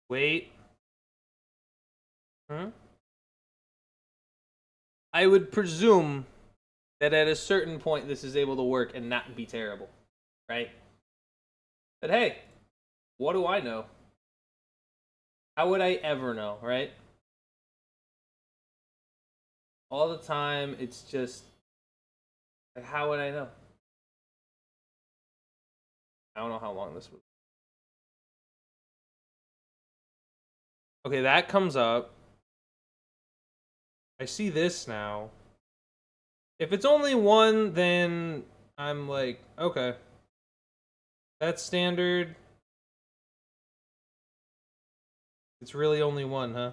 Wait. I would presume that at a certain point this is able to work and not be terrible, right? But hey, what do I know? How would I ever know, right? All the time, it's just, like, how would I know? I don't know how long this was. Okay, that comes up. I see this now. If it's only one, then I'm like, okay. That's standard. It's really only one, huh?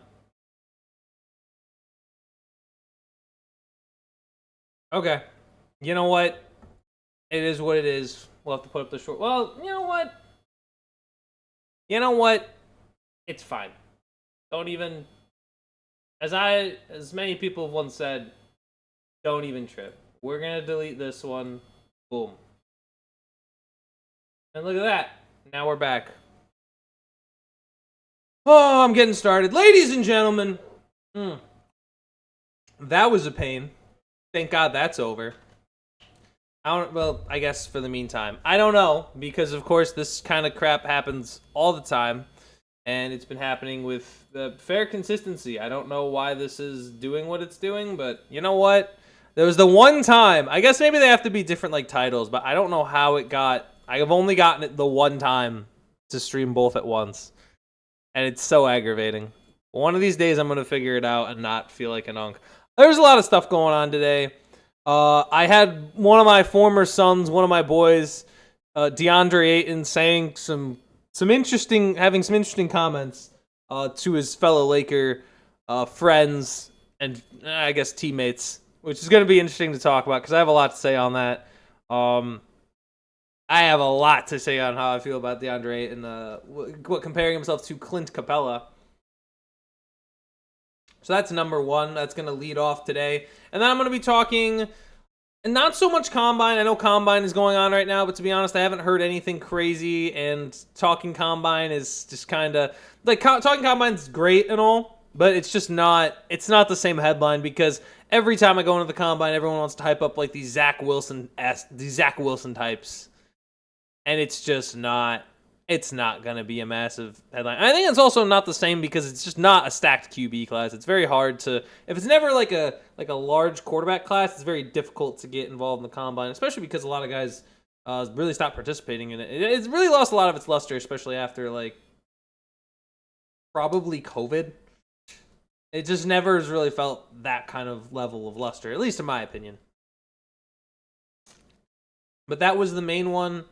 Okay. You know what? It is what it is. We'll have to put up the short. Well, you know what? You know what? It's fine. Don't even. As many people have once said, don't even trip. We're gonna delete this one. Boom. And look at that. Now we're back. Oh, I'm getting started. Ladies and gentlemen. That was a pain. Thank God that's over. I guess for the meantime. I don't know, because of course this kind of crap happens all the time. And it's been happening with fair consistency. I don't know why this is doing what it's doing, but you know what? There was the one time. I guess maybe they have to be different like titles, but I don't know how it got. I have only gotten it the one time to stream both at once. And it's so aggravating. One of these days I'm going to figure it out and not feel like an unk. There's a lot of stuff going on today. I had one of my former sons, one of my boys, Deandre Ayton, saying some interesting comments to his fellow Laker friends and I guess teammates, which is going to be interesting to talk about because I have a lot to say on that. I have a lot to say on how I feel about Deandre and comparing himself to Clint Capela. So that's number one. That's going to lead off today. And then I'm going to be talking, and not so much Combine. I know Combine is going on right now, but to be honest, I haven't heard anything crazy. And talking Combine is just kind of, like, talking Combine is great and all, but it's just not, it's not the same headline because every time I go into the Combine, everyone wants to hype up like these Zach Wilson types. And it's just not, it's not going to be a massive headline. I think it's also not the same because it's just not a stacked QB class. It's very hard to, if it's never like a large quarterback class, it's very difficult to get involved in the Combine, especially because a lot of guys really stopped participating in it. It's really lost a lot of its luster, especially after like probably COVID. It just never has really felt that kind of level of luster, at least in my opinion. But that was the main one.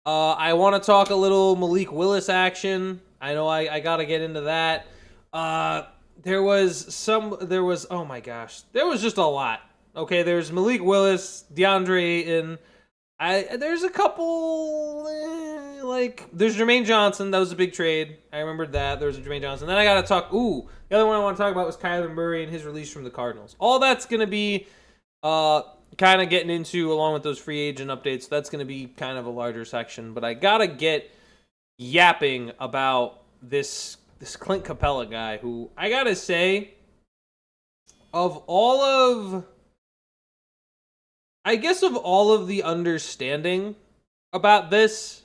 I want to talk a little Malik Willis action. I know I got to get into that. There was, oh my gosh. There was just a lot. Okay, there's Malik Willis, Deandre Ayton. There's a couple, there's Jermaine Johnson. That was a big trade. I remembered that. There was a Jermaine Johnson. Then I got to talk, the other one I want to talk about was Kyler Murray and his release from the Cardinals. All that's going to be, kind of getting into along with those free agent updates. That's going to be kind of a larger section, but I gotta get yapping about this Clint Capela guy, who I gotta say, of all of the understanding about this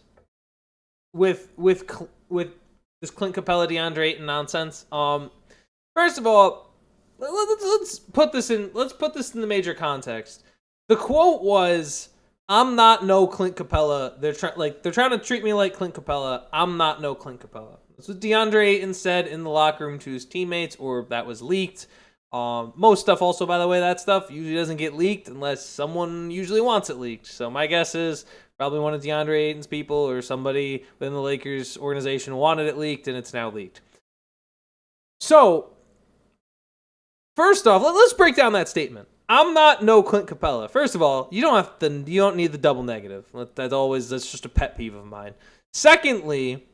with this Clint Capela DeAndre Ayton nonsense. First of all, let's put this in the major context. The quote was, "I'm not no Clint Capela." They're trying to treat me like Clint Capela. I'm not no Clint Capela. That's what DeAndre Ayton said in the locker room to his teammates, or that was leaked. Most stuff also, by the way, that stuff usually doesn't get leaked unless someone usually wants it leaked. So my guess is probably one of DeAndre Ayton's people or somebody within the Lakers organization wanted it leaked, and it's now leaked. So first off, let's break down that statement. I'm not no Clint Capela. First of all, you don't need the double negative. That's just a pet peeve of mine. Secondly,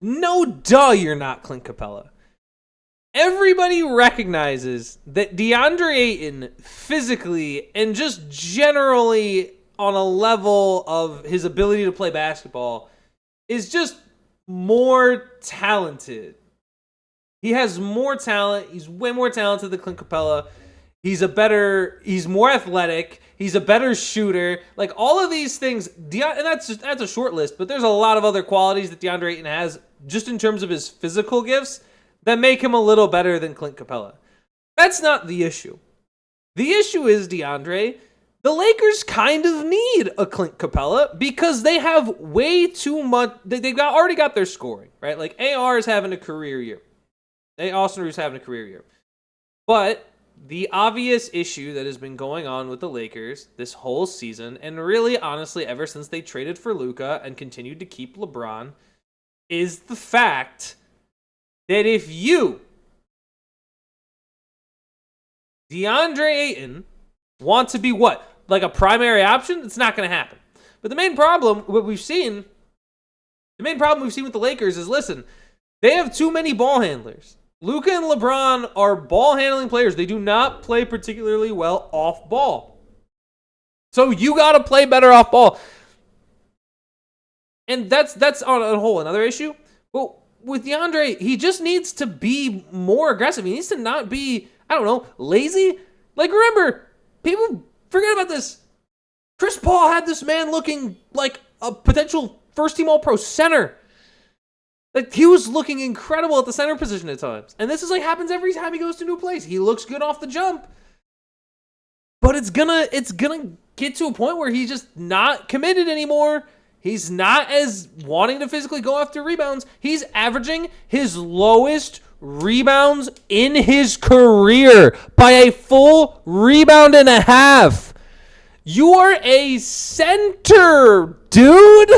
no duh, you're not Clint Capela. Everybody recognizes that DeAndre Ayton physically and just generally on a level of his ability to play basketball is just more talented. He has more talent. He's way more talented than Clint Capela. He's more athletic. He's a better shooter. Like, all of these things, and that's a short list, but there's a lot of other qualities that Deandre Ayton has just in terms of his physical gifts that make him a little better than Clint Capela. That's not the issue. The issue is, Deandre, the Lakers kind of need a Clint Capela because they have way too much. They've already got their scoring, right? Like, AR is having a career year. Austin Reeves having a career year. But the obvious issue that has been going on with the Lakers this whole season, and really, honestly, ever since they traded for Luka and continued to keep LeBron, is the fact that if you, Deandre Ayton, want to be what? Like a primary option? It's not going to happen. But the main problem we've seen with the Lakers is, listen, they have too many ball handlers. Luka and LeBron are ball handling players. They do not play particularly well off ball. So you got to play better off ball. And that's on a whole another issue. But with DeAndre, he just needs to be more aggressive. He needs to not be, I don't know, lazy. Like, remember, people forget about this. Chris Paul had this man looking like a potential first-team All-Pro center. Like, he was looking incredible at the center position at times. And this is like happens every time he goes to a new place. He looks good off the jump. But it's gonna get to a point where he's just not committed anymore. He's not as wanting to physically go after rebounds. He's averaging his lowest rebounds in his career by a full rebound and a half. You are a center, dude.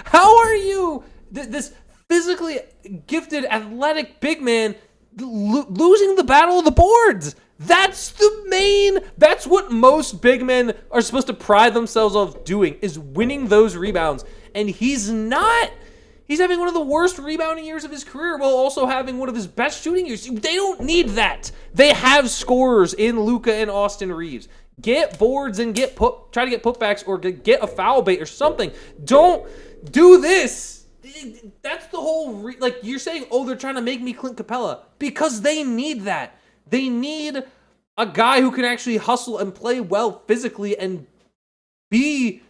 How are you, this physically gifted, athletic big man, losing the battle of the boards? That's what most big men are supposed to pride themselves of doing, is winning those rebounds. And he's not. He's having one of the worst rebounding years of his career while also having one of his best shooting years. They don't need that. They have scorers in Luka and Austin Reeves. Get boards and try to get putbacks or get a foul bait or something. Don't do this. That's the whole, you're saying, oh, they're trying to make me Clint Capela, because they need that. They need a guy who can actually hustle and play well physically and be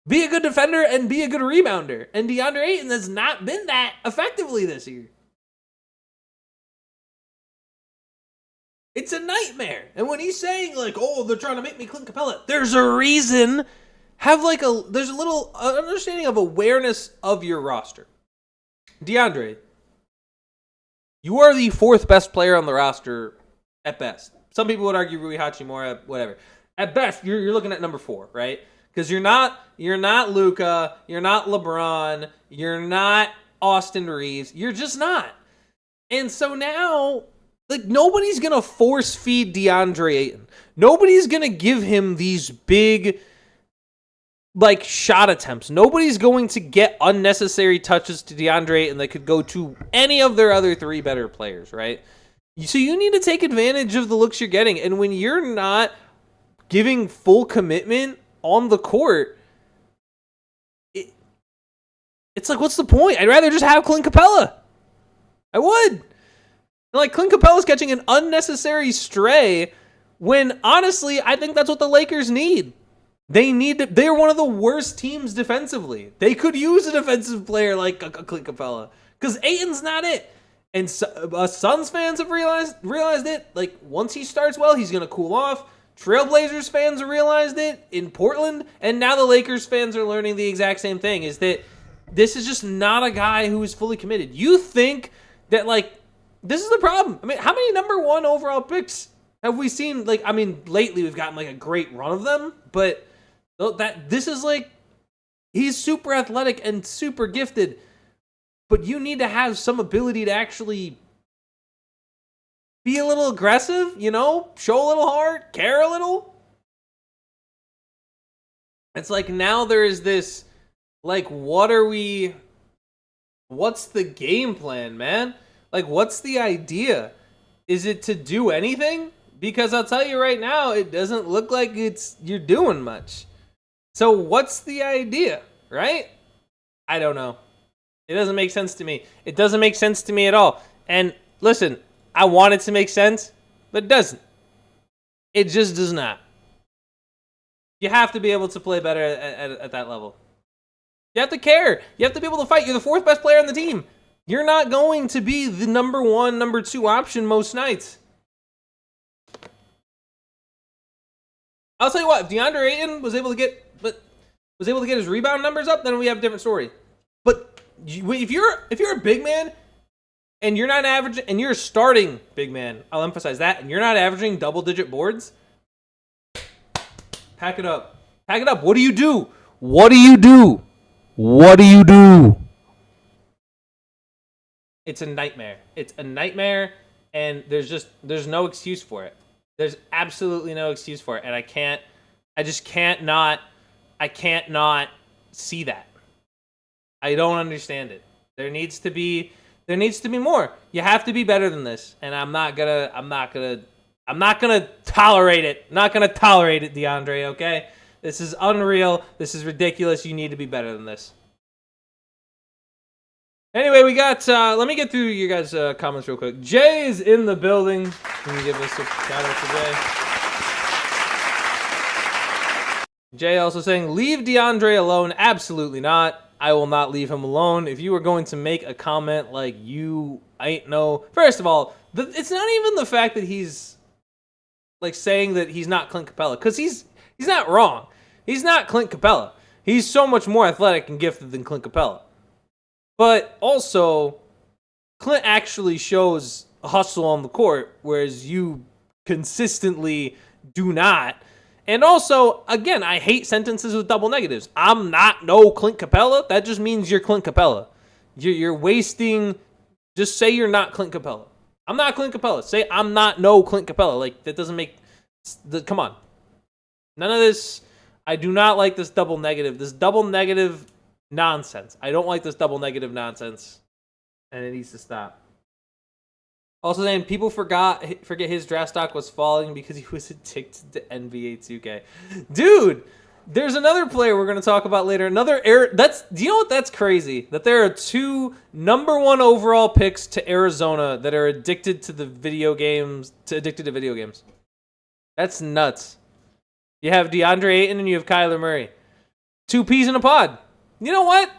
a good defender and be a good rebounder. And DeAndre Ayton has not been that effectively this year. It's a nightmare. And when he's saying, oh, they're trying to make me Clint Capela, there's a reason. There's a little understanding of awareness of your roster. DeAndre, you are the fourth best player on the roster at best. Some people would argue Rui Hachimura, whatever. At best, you're looking at number 4, right? Because you're not Luka, you're not LeBron, you're not Austin Reeves. You're just not. And so now, nobody's going to force feed DeAndre Ayton. Nobody's going to give him these big, shot attempts. Nobody's going to get unnecessary touches to DeAndre Ayton that could go to any of their other 3 better players, right? So you need to take advantage of the looks you're getting. And when you're not giving full commitment on the court, it's what's the point? I'd rather just have Clint Capela. I would. Clint Capela's catching an unnecessary stray when, honestly, I think that's what the Lakers need. They're one of the worst teams defensively. They could use a defensive player like a Clint Capela, because Ayton's not it. And Suns fans have realized it. Once he starts well, he's going to cool off. Trailblazers fans have realized it in Portland. And now the Lakers fans are learning the exact same thing, is that this is just not a guy who is fully committed. You think that, this is the problem. I mean, how many number 1 overall picks have we seen? Lately we've gotten, a great run of them. But this is, he's super athletic and super gifted. But you need to have some ability to actually be a little aggressive, show a little heart, care a little. It's now there is this, what's the game plan, man? What's the idea? Is it to do anything? Because I'll tell you right now, it doesn't look like you're doing much. So what's the idea, right? I don't know. It doesn't make sense to me. It doesn't make sense to me at all. And listen, I want it to make sense, but it doesn't. It just does not. You have to be able to play better at that level. You have to care. You have to be able to fight. You're the fourth best player on the team. You're not going to be the number 1, number 2 option most nights. I'll tell you what, if Deandre Ayton was able to get his rebound numbers up, then we have a different story. But if you're a big man and you're not averaging, and you're starting big man, I'll emphasize that, and you're not averaging double-digit boards, pack it up. Pack it up. What do you do? What do you do? What do you do? It's a nightmare. It's a nightmare, and there's no excuse for it. There's absolutely no excuse for it, and I can't not see that. I don't understand it. There needs to be more. You have to be better than this, and I'm not gonna tolerate it. I'm not gonna tolerate it, Deandre, okay? This is unreal. This is ridiculous. You need to be better than this. Anyway, we got, let me get through you guys' comments real quick. Jay is in the building. Can you give us a shout out to Jay? Jay also saying, leave DeAndre alone. Absolutely not. I will not leave him alone. If you were going to make a comment like you ain't no... First of all, it's not even the fact that he's like saying that he's not Clint Capela, because he's not wrong. He's not Clint Capela. He's so much more athletic and gifted than Clint Capela. But also, Clint actually shows a hustle on the court, whereas you consistently do not. And also, again, I hate sentences with double negatives. I'm not no Clint Capela. That just means you're Clint Capela. You're wasting... Just say you're not Clint Capela. I'm not Clint Capela. Say I'm not no Clint Capela. Like, that doesn't make... Come on. None of this... I do not like this double negative. This double negative nonsense. I don't like this double negative nonsense. And it needs to stop. Also saying, people forget his draft stock was falling because he was addicted to NBA 2K. Dude, there's another player we're going to talk about later. Do you know what? That's crazy. That there are 2 number 1 overall picks to Arizona that are addicted to video games. That's nuts. You have DeAndre Ayton and you have Kyler Murray. 2 peas in a pod. You know what?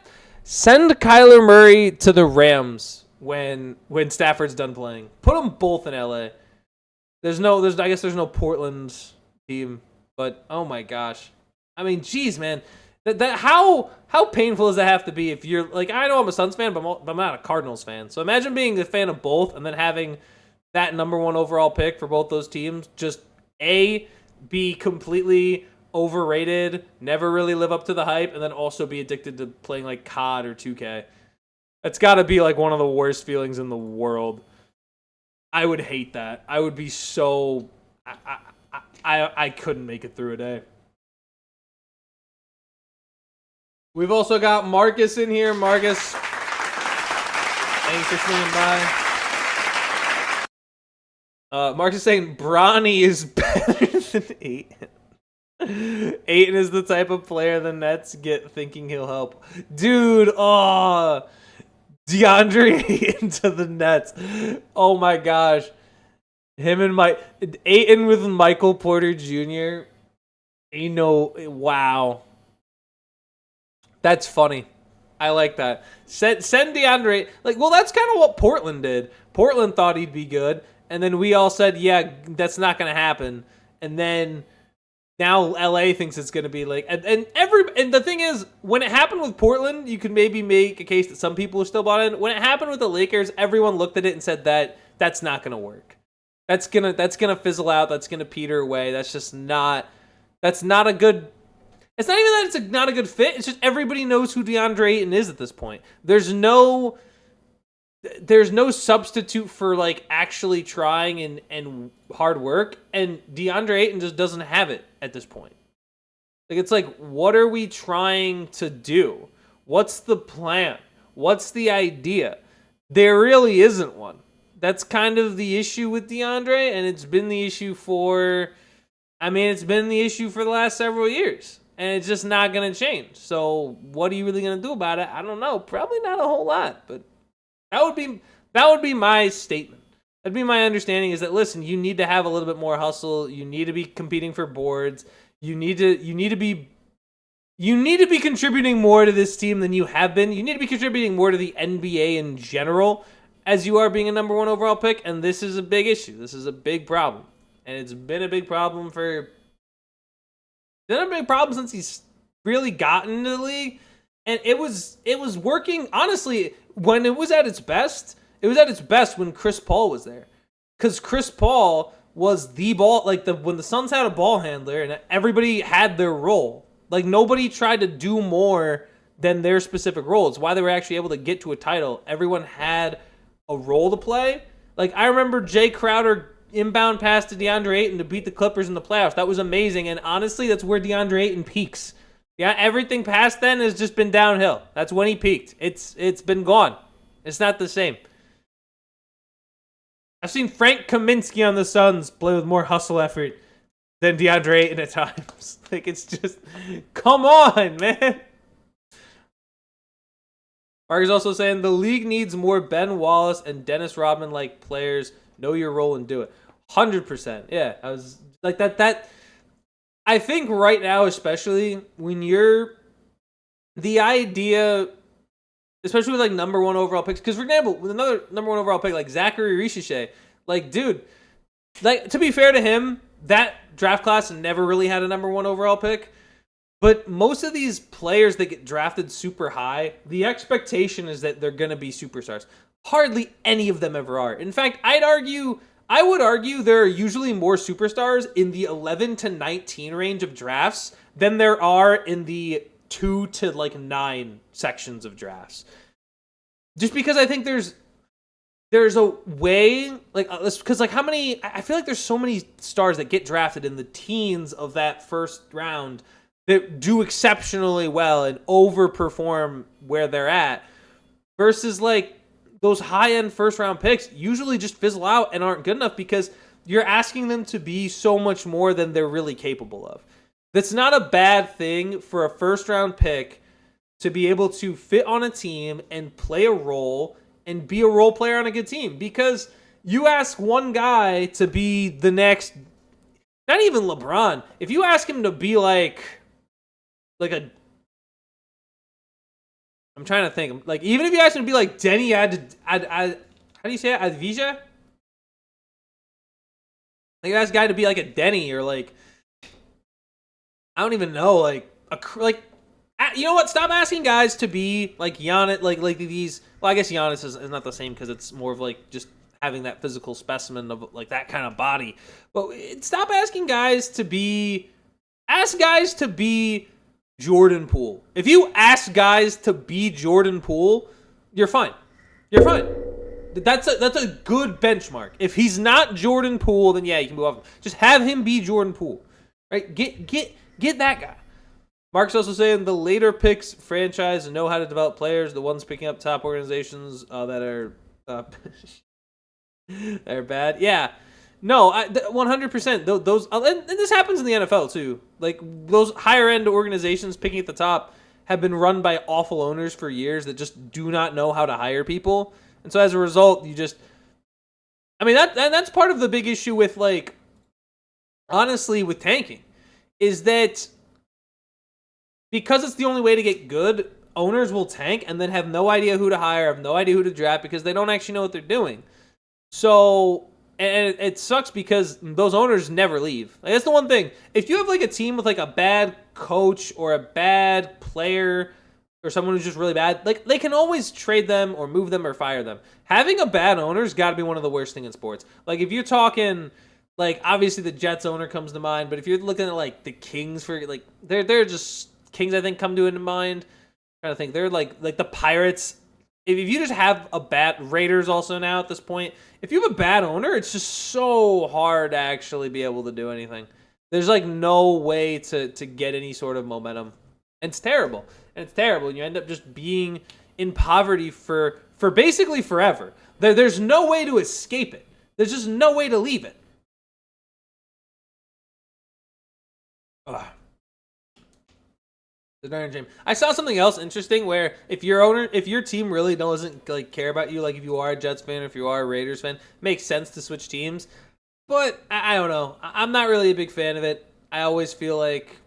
Send Kyler Murray to the Rams when Stafford's done playing. Put them both in LA. I guess there's no Portland team, but oh my gosh. I mean, geez, man. How painful does that have to be if you're like, I know I'm a Suns fan, but I'm not a Cardinals fan. So imagine being a fan of both and then having that number 1 overall pick for both those teams just be completely overrated, never really live up to the hype, and then also be addicted to playing like COD or 2K. That's got to be like one of the worst feelings in the world. I would hate that. I would be so... I couldn't make it through a day. We've also got Marcus in here. Marcus, thanks for swinging by. Marcus is saying Bronny is better than Ayton. Ayton is the type of player the Nets get thinking he'll help. Dude, DeAndre Ayton to the Nets. Oh my gosh. Him and Ayton with Michael Porter Jr. Wow. That's funny. I like that. Send DeAndre. That's kind of what Portland did. Portland thought he'd be good, and then we all said, yeah, that's not going to happen. And then now LA thinks it's going to be like, and the thing is, when it happened with Portland, you could maybe make a case that some people are still bought in. When it happened with the Lakers, everyone looked at it and said that's not going to work. That's gonna fizzle out. That's gonna peter away. That's not a good. It's not even that it's not a good fit. It's just everybody knows who DeAndre Ayton is at this point. There's no substitute for like actually trying and hard work, and DeAndre Ayton just doesn't have it at this point. Like, it's like, what are we trying to do? What's the plan? What's the idea? There really isn't one. That's kind of the issue with DeAndre, and it's been the issue for the last several years. and it's just not going to change. So what are you really going to do about it? I don't know. Probably not a whole lot, but that would be my statement. That'd be my understanding is that, listen, you need to have a little bit more hustle. You need to be competing for boards. You need to be contributing more to this team than you have been. You need to be contributing more to the NBA in general as you are being a number 1 overall pick, and this is a big issue. This is a big problem. And it's been a big problem since he's really gotten into the league. And it was working, honestly, when it was at its best. It was at its best when Chris Paul was there. Because Chris Paul was the ball, when the Suns had a ball handler and everybody had their role. Like, nobody tried to do more than their specific role. It's why they were actually able to get to a title. Everyone had a role to play. Like, I remember Jay Crowder inbound pass to Deandre Ayton to beat the Clippers in the playoffs. That was amazing. And honestly, that's where Deandre Ayton peaks. Yeah, everything past then has just been downhill. That's when he peaked. It's been gone. It's not the same. I've seen Frank Kaminsky on the Suns play with more hustle effort than Deandre Ayton at times. Like, it's just, come on, man. Mark is also saying the league needs more Ben Wallace and Dennis Rodman-like players. Know your role and do it. 100%. Yeah, I was like that. I think right now, especially when you're the idea, especially with like number 1 overall picks, because for example, with another number 1 overall pick like Zachary Richichet, like, dude, like, to be fair to him, that draft class never really had a number 1 overall pick. But most of these players that get drafted super high, the expectation is that they're going to be superstars. Hardly any of them ever are. In fact, I would argue there are usually more superstars in the 11 to 19 range of drafts than there are in the 2 to 9 sections of drafts. Just because I think there's a way, because how many, I feel like there's so many stars that get drafted in the teens of that first round that do exceptionally well and overperform where they're at, versus those high-end first-round picks usually just fizzle out and aren't good enough because you're asking them to be so much more than they're really capable of. That's not a bad thing for a first-round pick to be able to fit on a team and play a role and be a role player on a good team. Because you ask one guy to be the next, not even LeBron, if you ask him to be I'm trying to think. Even if you ask him to be like Denny how do you say it? Advija? You ask a guy to be like a Denny or I don't even know, you know what? Stop asking guys to be like Giannis, these. Well, I guess Giannis is not the same because it's more of just having that physical specimen of that kind of body. But stop asking guys to be. Ask guys to be Jordan Poole. If you ask guys to be Jordan Poole, you're fine. You're fine. That's a good benchmark. If he's not Jordan Poole, then yeah, you can move off. Just have him be Jordan Poole. Right? Get that guy. Mark's also saying the later picks franchise know how to develop players. The ones picking up top organizations that are are bad. Yeah. No, 100%. Those, and this happens in the NFL too. Those higher end organizations picking at the top have been run by awful owners for years that just do not know how to hire people, and so as a result, that's part of the big issue with honestly with tanking, is that because it's the only way to get good, owners will tank and then have no idea who to hire, have no idea who to draft because they don't actually know what they're doing. So. And it sucks because those owners never leave. That's the one thing. If you have a team with a bad coach or a bad player or someone who's just really bad, they can always trade them or move them or fire them. Having a bad owner's got to be one of the worst things in sports. If you're talking, obviously the Jets owner comes to mind, but if you're looking at the Kings for they're just Kings, I think come to mind. I'm trying to think, they're like the Pirates. If you just have a bad Raiders also now at this point, if you have a bad owner, it's just so hard to actually be able to do anything. There's no way to get any sort of momentum. And it's terrible. And you end up just being in poverty for basically forever. There's no way to escape it. There's just no way to leave it. Ugh. The darn shame. I saw something else interesting where if your team really doesn't like care about you, like if you are a Jets fan or if you are a Raiders fan, it makes sense to switch teams. But I don't know. I'm not really a big fan of it. I always feel like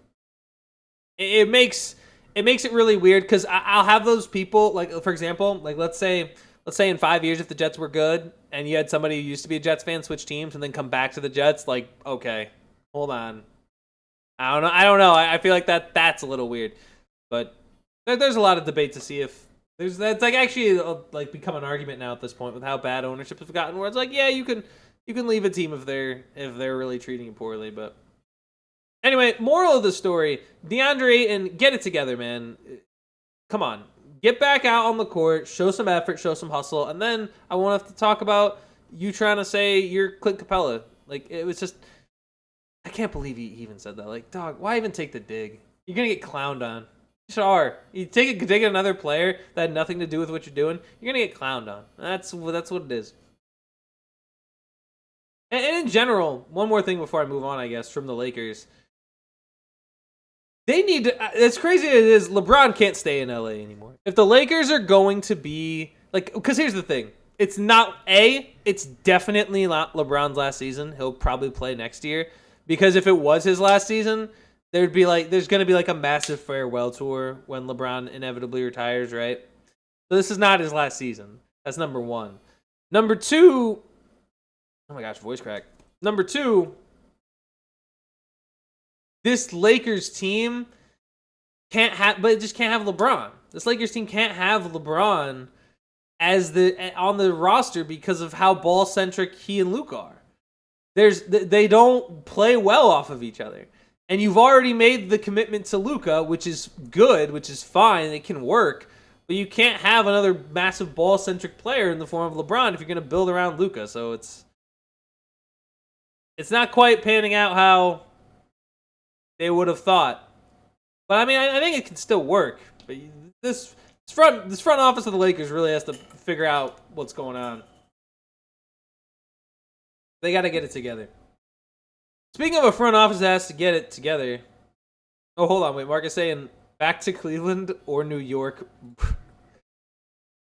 it makes it really weird because I'll have those people, like for example, like let's say in 5 years if the Jets were good and you had somebody who used to be a Jets fan switch teams and then come back to the Jets, like okay, hold on. I don't know. I feel like that's a little weird, but there's a lot of debate to see if that's like actually like become an argument now at this point with how bad ownership has gotten. Where it's like, yeah, you can leave a team if they're really treating you poorly. But anyway, moral of the story: Deandre, and get it together, man. Come on, get back out on the court, show some effort, show some hustle, and then I won't have to talk about you trying to say you're Clint Capela. Like it was just. I can't believe he even said that. Like, dog, why even take the dig? You're gonna get clowned on. You just are. You take another player that had nothing to do with what you're doing. You're gonna get clowned on. That's what it is. And in general, one more thing before I move on, I guess, from the Lakers. They need to. As crazy as it is, LeBron can't stay in LA anymore. If the Lakers are going to be like, because here's the thing. It's not It's definitely not LeBron's last season. He'll probably play next year. Because if it was his last season, there's going to be like a massive farewell tour when LeBron inevitably retires, right? So this is not his last season. That's number one. Number two, oh my gosh, voice crack. Number two, this Lakers team can't have LeBron. This Lakers team can't have LeBron as on the roster because of how ball centric he and Luke are. They don't play well off of each other. And you've already made the commitment to Luka, which is good, which is fine, it can work, but you can't have another massive ball-centric player in the form of LeBron if you're going to build around Luka. So it's not quite panning out how they would have thought. But I mean, I think it can still work. But this front office of the Lakers really has to figure out what's going on. They got to get it together. Speaking of a front office that has to get it together. Oh, hold on. Wait, Mark is saying back to Cleveland or New York.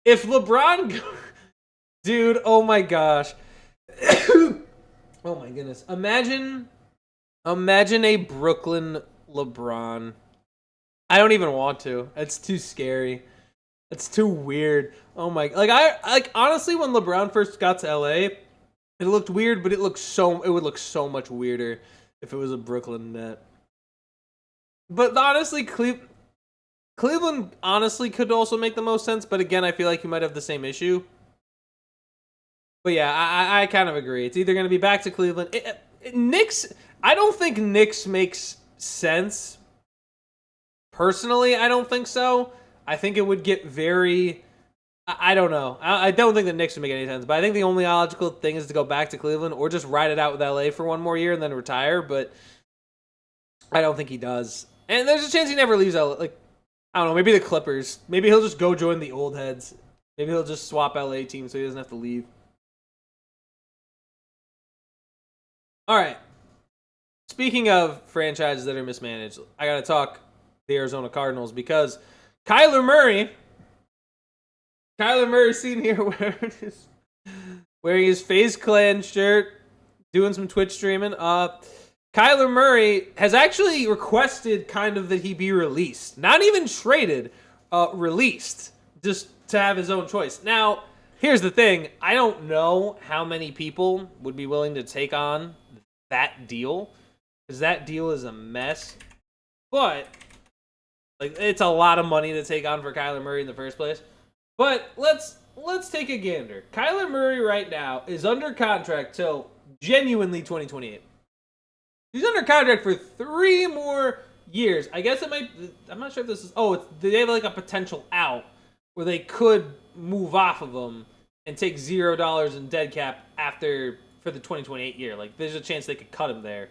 If LeBron... Dude, oh my gosh. Oh my goodness. Imagine a Brooklyn LeBron. I don't even want to. It's too scary. It's too weird. Oh my... honestly, when LeBron first got to LA... It looked weird, but it would look so much weirder if it was a Brooklyn net. But honestly, Cleveland honestly could also make the most sense. But again, I feel like you might have the same issue. But yeah, I kind of agree. It's either going to be back to Cleveland. Knicks, I don't think Knicks makes sense. Personally, I don't think so. I think it would get very... I don't know. I don't think the Knicks would make any sense, but I think the only logical thing is to go back to Cleveland or just ride it out with LA for one more year and then retire, but I don't think he does. And there's a chance he never leaves LA. Like, I don't know, maybe the Clippers. Maybe he'll just go join the old heads. Maybe he'll just swap LA teams so he doesn't have to leave. All right. Speaking of franchises that are mismanaged, I got to talk the Arizona Cardinals because Kyler Murray seen here wearing his FaZe Clan shirt, doing some Twitch streaming. Kyler Murray has actually requested kind of that he be released. Not even traded, released. Just to have his own choice. Now, here's the thing. I don't know how many people would be willing to take on that deal. Because that deal is a mess. But, like, it's a lot of money to take on for Kyler Murray in the first place. But let's take a gander. Kyler Murray right now is under contract till genuinely 2028. He's under contract for 3 more years. I guess it might... I'm not sure if this is... they have like a potential out where they could move off of him and take $0 in dead cap for the 2028 year. Like, there's a chance they could cut him there.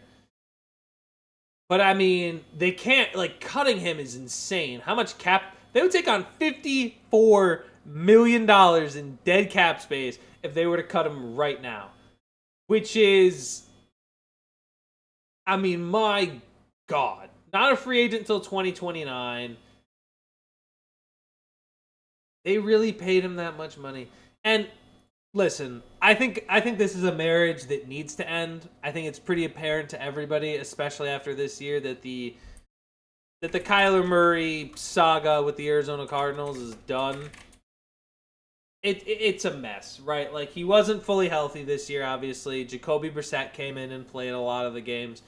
But, I mean, they can't... Like, cutting him is insane. How much cap... They would take on $54 million in dead cap space if they were to cut him right now. Which is... I mean, my God. not a free agent until 2029. They really paid him that much money. And listen, I think this is a marriage that needs to end. I think it's pretty apparent to everybody, especially after this year, that the Kyler Murray saga with the Arizona Cardinals is done. It's a mess, right? Like, he wasn't fully healthy this year, obviously. Jacoby Brissett came in and played a lot of the games.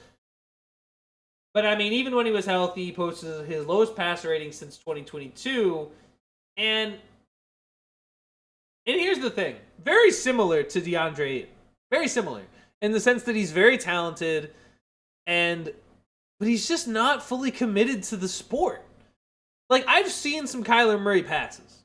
But, I mean, even when he was healthy, he posted his lowest passer rating since 2022. And here's the thing. Very similar to Deandre Ayton. Very similar. In the sense that he's very talented, but he's just not fully committed to the sport. Like, I've seen some Kyler Murray passes.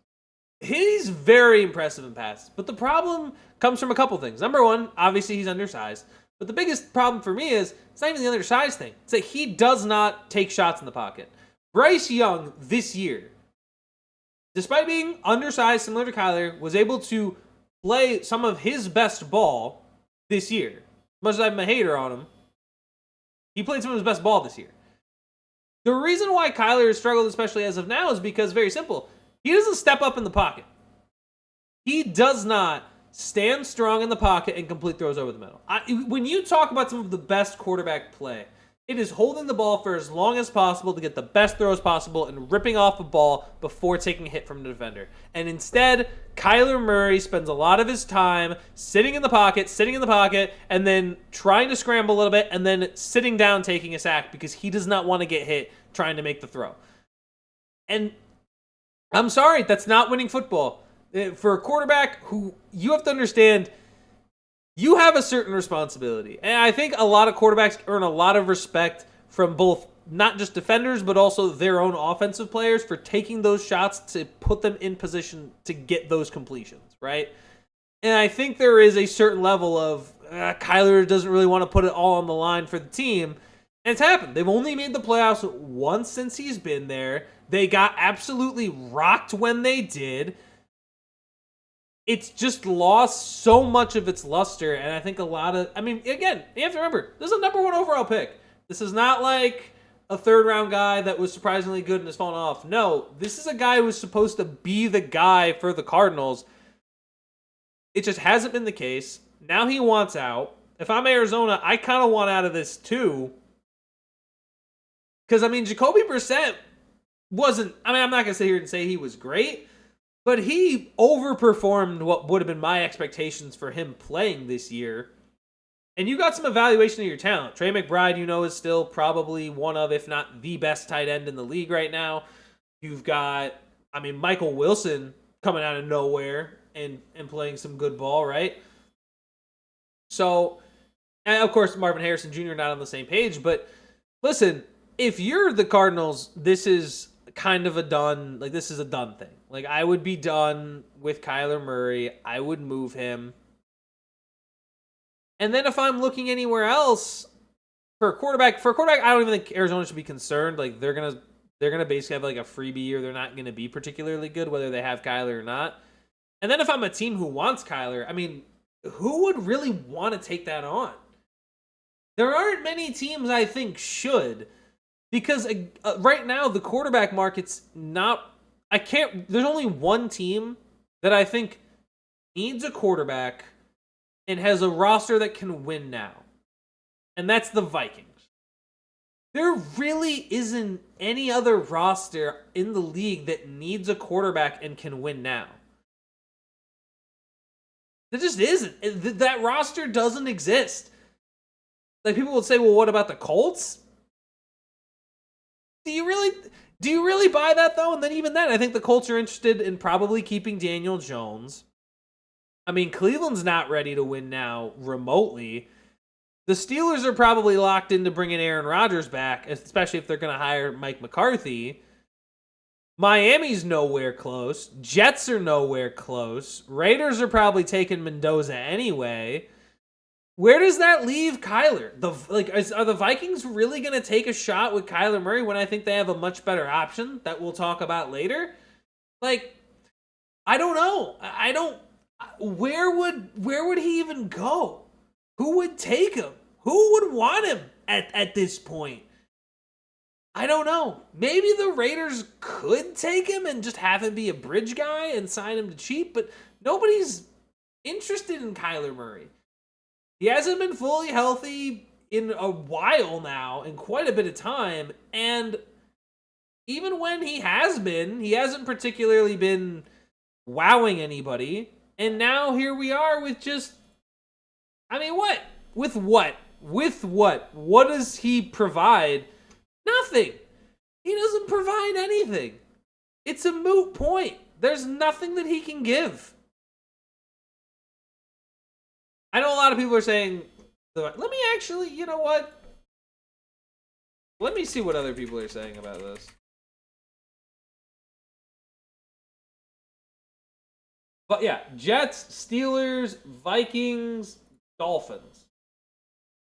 He's very impressive in passes. But the problem comes from a couple things. Number one, obviously he's undersized. But the biggest problem for me is, it's not even the undersized thing. It's that he does not take shots in the pocket. Bryce Young, this year, despite being undersized, similar to Kyler, was able to play some of his best ball this year. As much as I'm a hater on him, he played some of his best ball this year. The reason why Kyler has struggled, especially as of now, is because, very simple, he doesn't step up in the pocket. He does not stand strong in the pocket and complete throws over the middle. When you talk about some of the best quarterback play, it is holding the ball for as long as possible to get the best throws possible and ripping off a ball before taking a hit from the defender. And instead, Kyler Murray spends a lot of his time sitting in the pocket, and then trying to scramble a little bit, and then sitting down taking a sack because he does not want to get hit trying to make the throw. And I'm sorry, that's not winning football. For a quarterback who, you have to understand, you have a certain responsibility. And I think a lot of quarterbacks earn a lot of respect from both, not just defenders, but also their own offensive players for taking those shots to put them in position to get those completions, right? And I think there is a certain level of, Kyler doesn't really want to put it all on the line for the team. And it's happened. They've only made the playoffs once since he's been there. They got absolutely rocked when they did. It's just lost so much of its luster, and I think again, you have to remember, this is a number 1 overall pick. This is not like a third-round guy that was surprisingly good and has fallen off. No, this is a guy who was supposed to be the guy for the Cardinals. It just hasn't been the case. Now he wants out. If I'm Arizona, I kind of want out of this too. Because, Jacoby Brissett wasn't, I'm not going to sit here and say he was great, but he overperformed what would have been my expectations for him playing this year. And you got some evaluation of your talent. Trey McBride, is still probably one of, if not the best tight end in the league right now. You've got, Michael Wilson coming out of nowhere and playing some good ball, right? So, and of course, Marvin Harrison Jr. not on the same page. But listen, if you're the Cardinals, this is kind of a done thing. Like, I would be done with Kyler Murray. I would move him. And then if I'm looking anywhere else for a quarterback, I don't even think Arizona should be concerned. Like, they're gonna basically have like a freebie, or they're not gonna be particularly good whether they have Kyler or not. And then if I'm a team who wants Kyler, who would really want to take that on? There aren't many teams I think should. Because right now, the quarterback market's not... There's only one team that I think needs a quarterback and has a roster that can win now. And that's the Vikings. There really isn't any other roster in the league that needs a quarterback and can win now. There just isn't. That roster doesn't exist. Like, people would say, well, what about the Colts? Do you really buy that, though? And then even then, I think the Colts are interested in probably keeping Daniel Jones. Cleveland's not ready to win now remotely. The Steelers are probably locked into bringing Aaron Rodgers back, especially if they're going to hire Mike McCarthy. Miami's nowhere close. Jets are nowhere close. Raiders are probably taking Mendoza anyway. Where does that leave Kyler? Are the Vikings really going to take a shot with Kyler Murray when I think they have a much better option that we'll talk about later? I don't know. Where would he even go? Who would take him? Who would want him at this point? I don't know. Maybe the Raiders could take him and just have him be a bridge guy and sign him to cheap, but nobody's interested in Kyler Murray. He hasn't been fully healthy in a while now, in quite a bit of time, and even when he has been, he hasn't particularly been wowing anybody. And now here we are with just, I mean, what? With what? With what? What does he provide? Nothing. He doesn't provide anything. It's a moot point. There's nothing that he can give. I know a lot of people are saying, let me actually, you know what? Let me see what other people are saying about this. But yeah, Jets, Steelers, Vikings, Dolphins.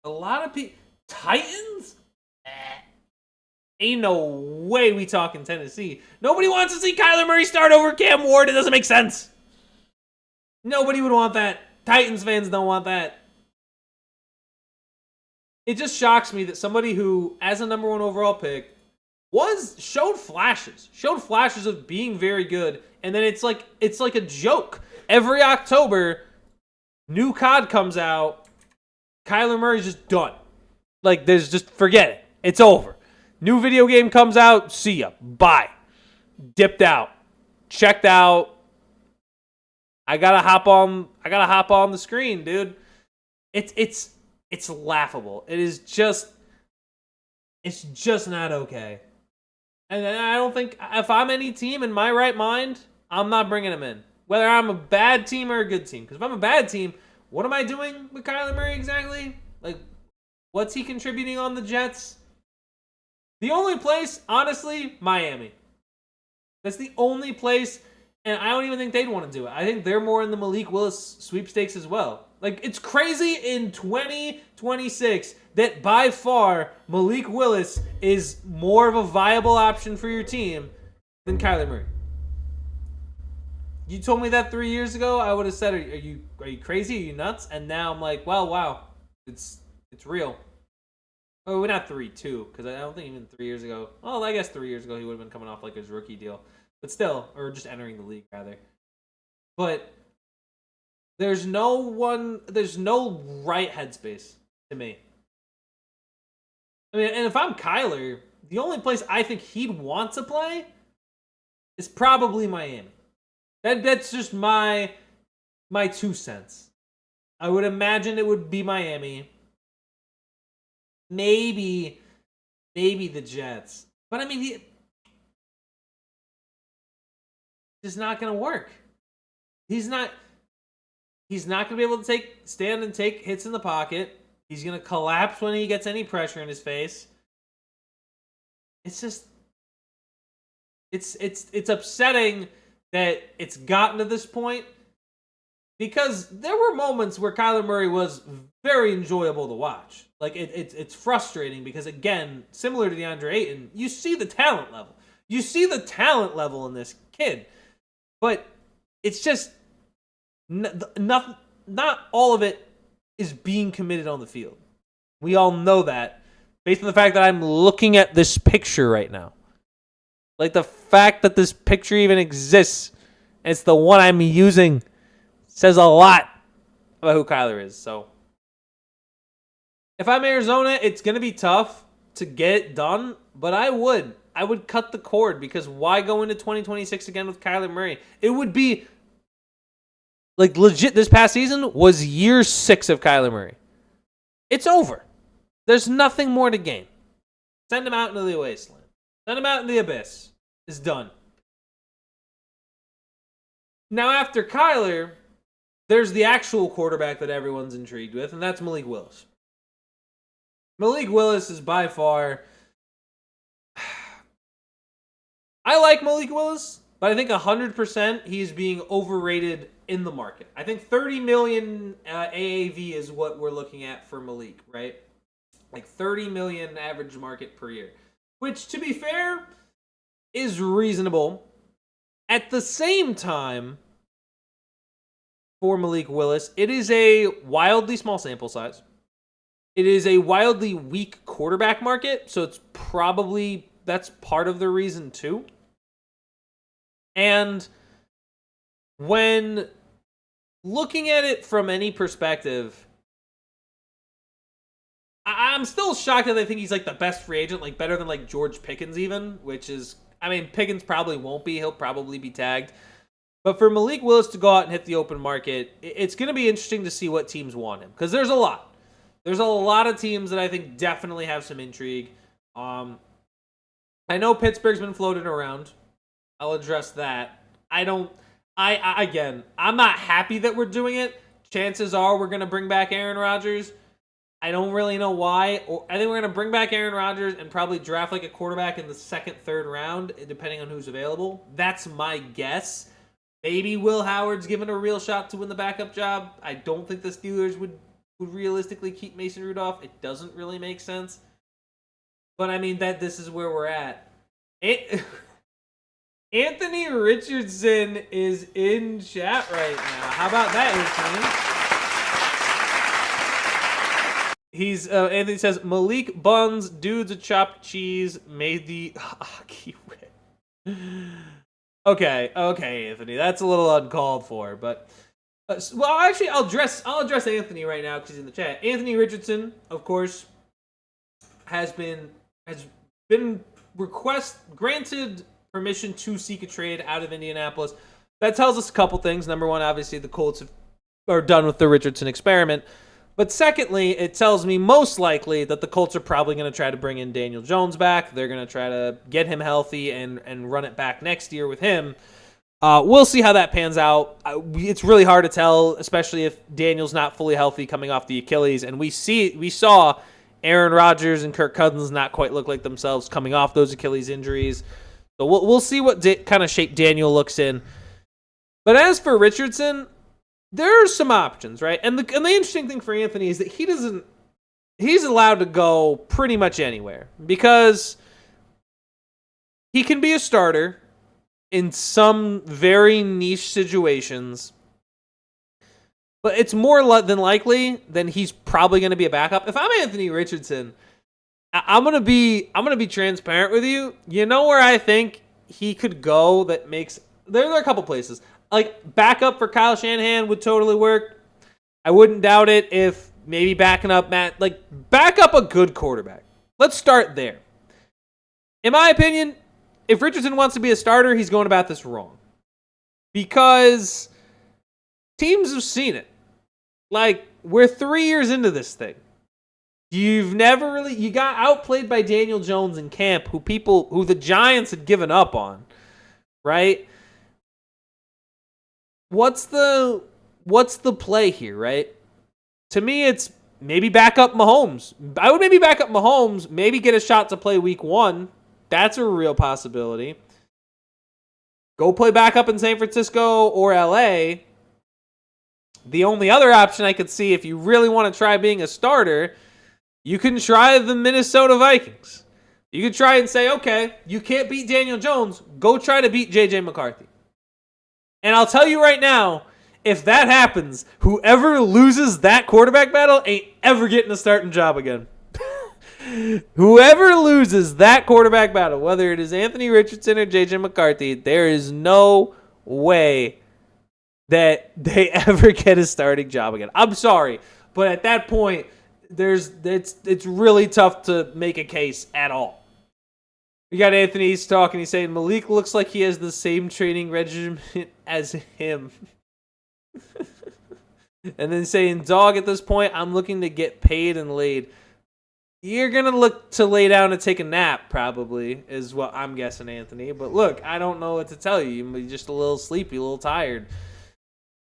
A lot of people. Titans? Ain't no way we talking Tennessee. Nobody wants to see Kyler Murray start over Cam Ward. It doesn't make sense. Nobody would want that. Titans fans don't want that. It just shocks me that somebody who, as a number 1 overall pick, showed flashes of being very good, and then it's like a joke. Every October, new COD comes out, Kyler Murray's just done. Like, there's just, forget it. It's over. New video game comes out, see ya. Bye. Dipped out. Checked out. I gotta hop on the screen, dude. It's laughable. It's just not okay. And I don't think, if I'm any team in my right mind, I'm not bringing him in. Whether I'm a bad team or a good team. Because if I'm a bad team, what am I doing with Kyler Murray exactly? Like, what's he contributing on the Jets? The only place, honestly, Miami. That's the only place, and I don't even think they'd want to do it. I think they're more in the Malik Willis sweepstakes as well. Like, it's crazy in 2026 that by far Malik Willis is more of a viable option for your team than Kyler Murray. You told me that 3 years ago, I would have said, "Are you crazy? Are you nuts?" And now I'm like, well, wow, it's real. Oh, we're not 3-2 because I don't think even 3 years ago. Well, I guess 3 years ago he would have been coming off like his rookie deal, but still, or just entering the league rather. But there's no right headspace to me. I mean, and if I'm Kyler, the only place I think he'd want to play is probably Miami. That's just my 2 cents. I would imagine it would be Miami. Maybe the Jets. But I mean, it's not going to work. He's not going to be able to stand and take hits in the pocket. He's going to collapse when he gets any pressure in his face. It's just, it's upsetting that it's gotten to this point, because there were moments where Kyler Murray was very enjoyable to watch. Like, it's frustrating because, again, similar to Deandre Ayton, you see the talent level. You see the talent level in this kid. But it's just, not all of it is being committed on the field. We all know that based on the fact that I'm looking at this picture right now. Like, the fact that this picture even exists, and it's the one I'm using, says a lot about who Kyler is. So, if I'm Arizona, it's going to be tough to get it done, but I would cut the cord, because why go into 2026 again with Kyler Murray? It would be, like, legit, this past season was year 6 of Kyler Murray. It's over. There's nothing more to gain. Send him out into the wasteland. Send him out in the abyss. It's done. Now, after Kyler, there's the actual quarterback that everyone's intrigued with, and that's Malik Willis. Malik Willis is by far... I like Malik Willis, but I think 100% he's being overrated in the market. I think 30 million AAV is what we're looking at for Malik, right? Like 30 million average market per year, which, to be fair, is reasonable. At the same time, for Malik Willis, it is a wildly small sample size. It is a wildly weak quarterback market, so it's probably that's part of the reason too. And when looking at it from any perspective, I'm still shocked that they think he's like the best free agent, like better than like George Pickens even, which is, I mean, Pickens probably won't be. He'll probably be tagged. But for Malik Willis to go out and hit the open market, it's going to be interesting to see what teams want him. Because there's a lot. There's a lot of teams that I think definitely have some intrigue. I know Pittsburgh's been floated around. I'll address that. Again, I'm not happy that we're doing it. Chances are we're going to bring back Aaron Rodgers. I don't really know why. I think we're going to bring back Aaron Rodgers and probably draft like a quarterback in the second, third round, depending on who's available. That's my guess. Maybe Will Howard's given a real shot to win the backup job. I don't think the Steelers would realistically keep Mason Rudolph. It doesn't really make sense. But I mean, that this is where we're at. Anthony Richardson is in chat right now. How about that, Anthony? Anthony says, Malik buns, dudes a chopped cheese, made the hockey whip. Okay, Anthony, that's a little uncalled for, but well, actually, I'll address Anthony right now because he's in the chat. Anthony Richardson, of course, has been granted permission to seek a trade out of Indianapolis. That tells us a couple things. Number one, obviously, the Colts are done with the Richardson experiment. But secondly, it tells me most likely that the Colts are probably going to try to bring in Daniel Jones back. They're going to try to get him healthy and run it back next year with him. We'll see how that pans out. It's really hard to tell, especially if Daniel's not fully healthy coming off the Achilles. And we saw Aaron Rodgers and Kirk Cousins not quite look like themselves coming off those Achilles injuries. So we'll see what kind of shape Daniel looks in. But as for Richardson, there are some options, right? And the interesting thing for Anthony is that he's allowed to go pretty much anywhere because he can be a starter in some very niche situations, but it's more than likely than he's probably going to be a backup. If I'm Anthony Richardson, I'm gonna be transparent with you. You know where I think he could go that makes there are a couple places. Like, backup for Kyle Shanahan would totally work. I wouldn't doubt it if maybe backing up back up a good quarterback. Let's start there. In my opinion, if Richardson wants to be a starter, he's going about this wrong. Because teams have seen it. Like, we're 3 years into this thing. You got outplayed by Daniel Jones in camp, who the Giants had given up on, right? What's the play here, right? To me, it's maybe back up Mahomes. I would maybe back up Mahomes, maybe get a shot to play week 1. That's a real possibility. Go play backup in San Francisco or LA. The only other option I could see if you really want to try being a starter, you can try the Minnesota Vikings. You could try and say, okay, you can't beat Daniel Jones. Go try to beat J.J. McCarthy. And I'll tell you right now, if that happens, whoever loses that quarterback battle ain't ever getting a starting job again. Whoever loses that quarterback battle, whether it is Anthony Richardson or J.J. McCarthy, there is no way that they ever get a starting job again. I'm sorry, but at that point, it's really tough to make a case at all. We got Anthony, he's talking, he's saying, Malik looks like he has the same training regimen as him. And then saying, dog, at this point, I'm looking to get paid and laid. You're going to look to lay down and take a nap, probably, is what I'm guessing, Anthony. But look, I don't know what to tell you. You're just a little sleepy, a little tired.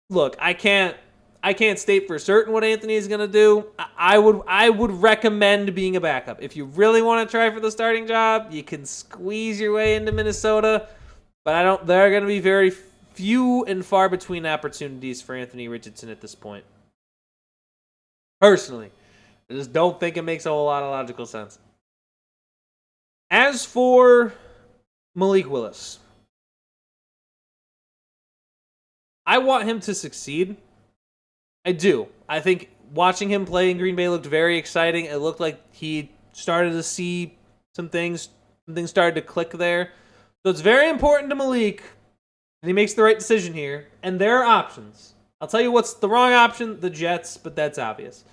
Look, I can't state for certain what Anthony is going to do. I would recommend being a backup. If you really want to try for the starting job, you can squeeze your way into Minnesota. But there are going to be very few and far between opportunities for Anthony Richardson at this point. Personally, I just don't think it makes a whole lot of logical sense. As for Malik Willis, I want him to succeed. I do. I think watching him play in Green Bay looked very exciting. It looked like he started to see some things Something started to click there. So it's very important to Malik, and he makes the right decision here. And there are options. I'll tell you what's the wrong option, the Jets, but that's obvious.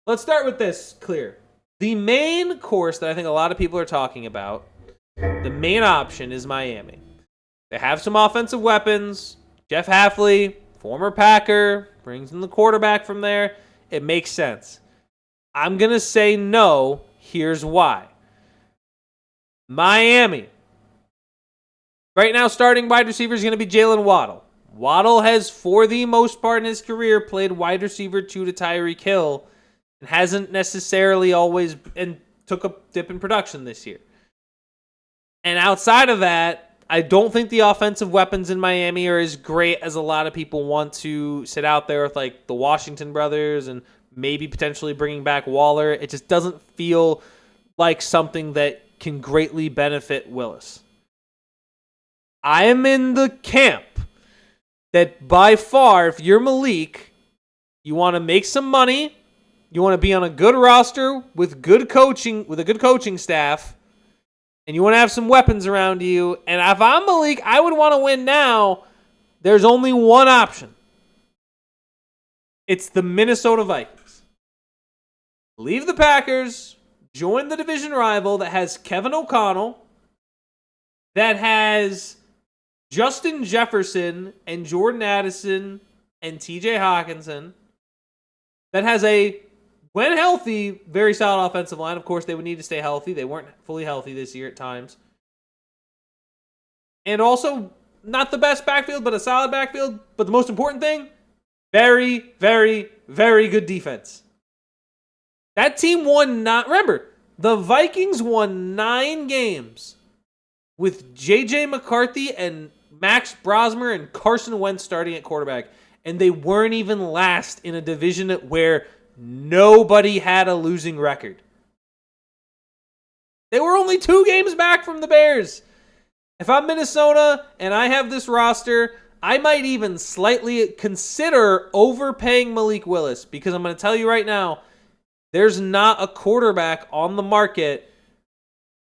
Let's start with this clear. The main course that I think a lot of people are talking about, the main option is Miami. They have some offensive weapons. Jeff Hafley, former Packer, brings in the quarterback from there. It makes sense. I'm going to say no. Here's why. Miami. Right now, starting wide receiver is going to be Jalen Waddle. Waddle has, for the most part in his career, played wide receiver 2 to Tyreek Hill and hasn't necessarily always and took a dip in production this year. And outside of that, I don't think the offensive weapons in Miami are as great as a lot of people want to sit out there with, like the Washington brothers and maybe potentially bringing back Waller. It just doesn't feel like something that can greatly benefit Willis. I am in the camp that by far, if you're Malik, you want to make some money, you want to be on a good roster with good coaching, with a good coaching staff, and you want to have some weapons around you. And if I'm Malik, I would want to win now. There's only one option. It's the Minnesota Vikings. Leave the Packers, join the division rival that has Kevin O'Connell, that has Justin Jefferson and Jordan Addison and TJ Hawkinson, that has a, when healthy, very solid offensive line. Of course, they would need to stay healthy. They weren't fully healthy this year at times. And also, not the best backfield, but a solid backfield. But the most important thing, very, very, very good defense. That team won not. Remember, the Vikings won 9 games with J.J. McCarthy and Max Brosmer and Carson Wentz starting at quarterback. And they weren't even last in a division where nobody had a losing record. They were only 2 games back from the Bears. If I'm Minnesota and I have this roster, I might even slightly consider overpaying Malik Willis, because I'm going to tell you right now, there's not a quarterback on the market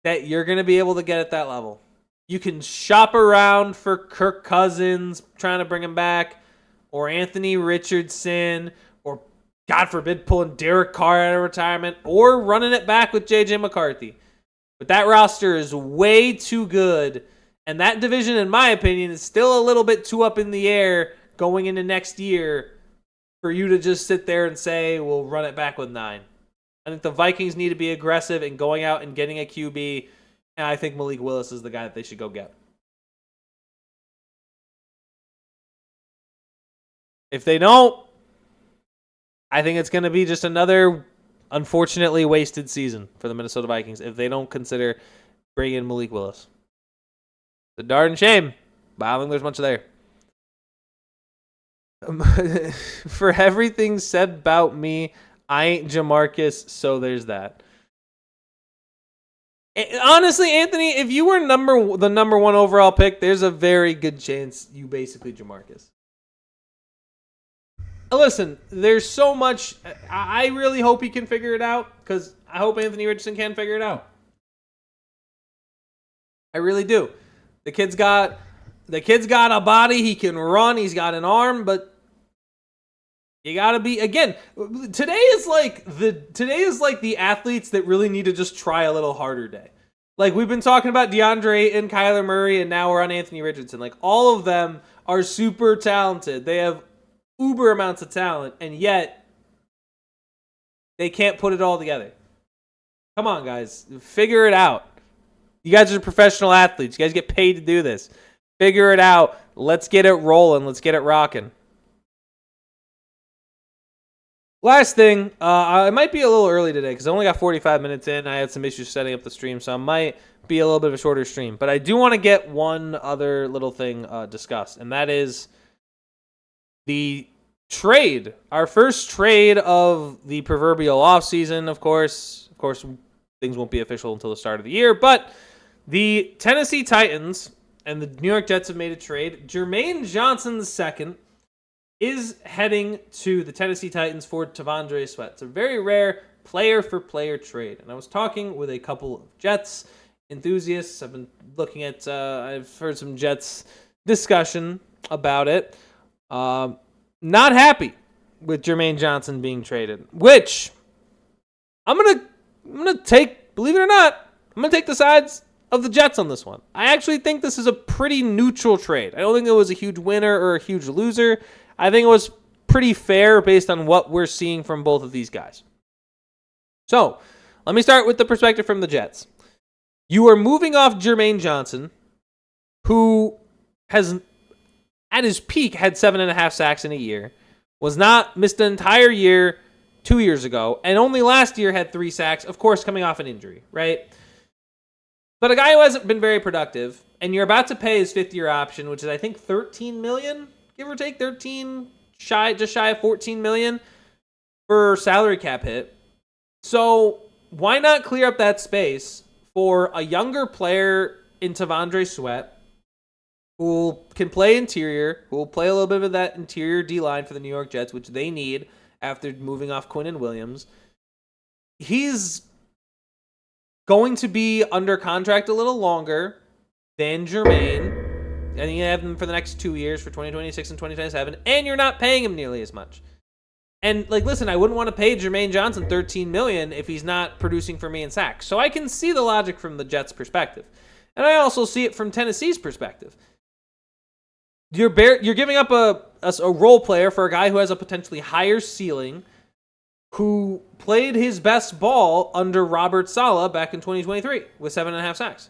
that you're going to be able to get at that level. You can shop around for Kirk Cousins, trying to bring him back, or Anthony Richardson, or God forbid pulling Derek Carr out of retirement, or running it back with J.J. McCarthy. But that roster is way too good, and that division, in my opinion, is still a little bit too up in the air going into next year for you to just sit there and say, we'll run it back with 9. I think the Vikings need to be aggressive in going out and getting a QB, and I think Malik Willis is the guy that they should go get. If they don't, I think it's going to be just another unfortunately wasted season for the Minnesota Vikings if they don't consider bringing in Malik Willis. It's a darn shame, but I don't think there's much there. For everything said about me, I ain't Jamarcus, so there's that. Honestly, Anthony, if you were the number 1 overall pick, there's a very good chance you basically Jamarcus. Listen, there's so much. I really hope he can figure it out, because I hope Anthony Richardson can figure it out. I really do. The kid's got a body. He can run. He's got an arm, but you gotta be, again, today is like the athletes that really need to just try a little harder day. Like, we've been talking about Deandre and Kyler Murray, and now we're on Anthony Richardson. Like, all of them are super talented. They have uber amounts of talent, and yet they can't put it all together. Come on, guys. Figure it out. You guys are professional athletes. You guys get paid to do this. Figure it out. Let's get it rolling. Let's get it rocking. Last thing, I might be a little early today because I only got 45 minutes in. I had some issues setting up the stream, so I might be a little bit of a shorter stream. But I do want to get one other little thing discussed, and that is the trade. Our first trade of the proverbial offseason, of course. Of course, things won't be official until the start of the year, but the Tennessee Titans and the New York Jets have made a trade. Jermaine Johnson II is heading to the Tennessee Titans for T'Vondre Sweat. It's a very rare player-for-player trade. And I was talking with a couple of Jets enthusiasts. I've been looking at, I've heard some Jets discussion about it. Not happy with Jermaine Johnson being traded, which I'm gonna take, believe it or not, I'm gonna take the sides of the Jets on this one. I actually think this is a pretty neutral trade. I don't think it was a huge winner or a huge loser. I think it was pretty fair based on what we're seeing from both of these guys. So, let me start with the perspective from the Jets. You are moving off Jermaine Johnson, who has, at his peak, had 7.5 sacks in a year, missed the entire year 2 years ago, and only last year had 3 sacks, of course, coming off an injury, right? But a guy who hasn't been very productive, and you're about to pay his 5th-year option, which is, I think, $13 million, give or take, just shy of $14 million for salary cap hit. So why not clear up that space for a younger player in T'Vondre Sweat, who can play interior, who will play a little bit of that interior D-line for the New York Jets, which they need after moving off Quinn and Williams. He's going to be under contract a little longer than Jermaine. And you have him for the next 2 years, for 2026 and 2027, and you're not paying him nearly as much. And, listen, I wouldn't want to pay Jermaine Johnson $13 million if he's not producing for me in sacks. So I can see the logic from the Jets' perspective. And I also see it from Tennessee's perspective. You're giving up a role player for a guy who has a potentially higher ceiling, who played his best ball under Robert Saleh back in 2023 with 7.5 sacks,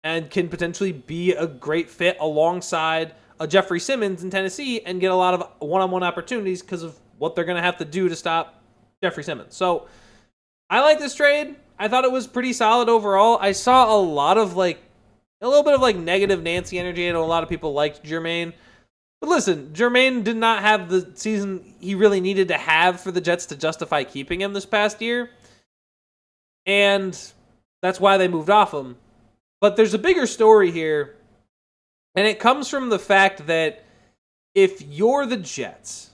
and can potentially be a great fit alongside a Jeffrey Simmons in Tennessee and get a lot of one-on-one opportunities because of what they're going to have to do to stop Jeffrey Simmons. So I like this trade. I thought it was pretty solid overall. I saw a little bit of negative Nancy energy. I know a lot of people liked Jermaine. But listen, Jermaine did not have the season he really needed to have for the Jets to justify keeping him this past year. And that's why they moved off him. But there's a bigger story here. And it comes from the fact that if you're the Jets,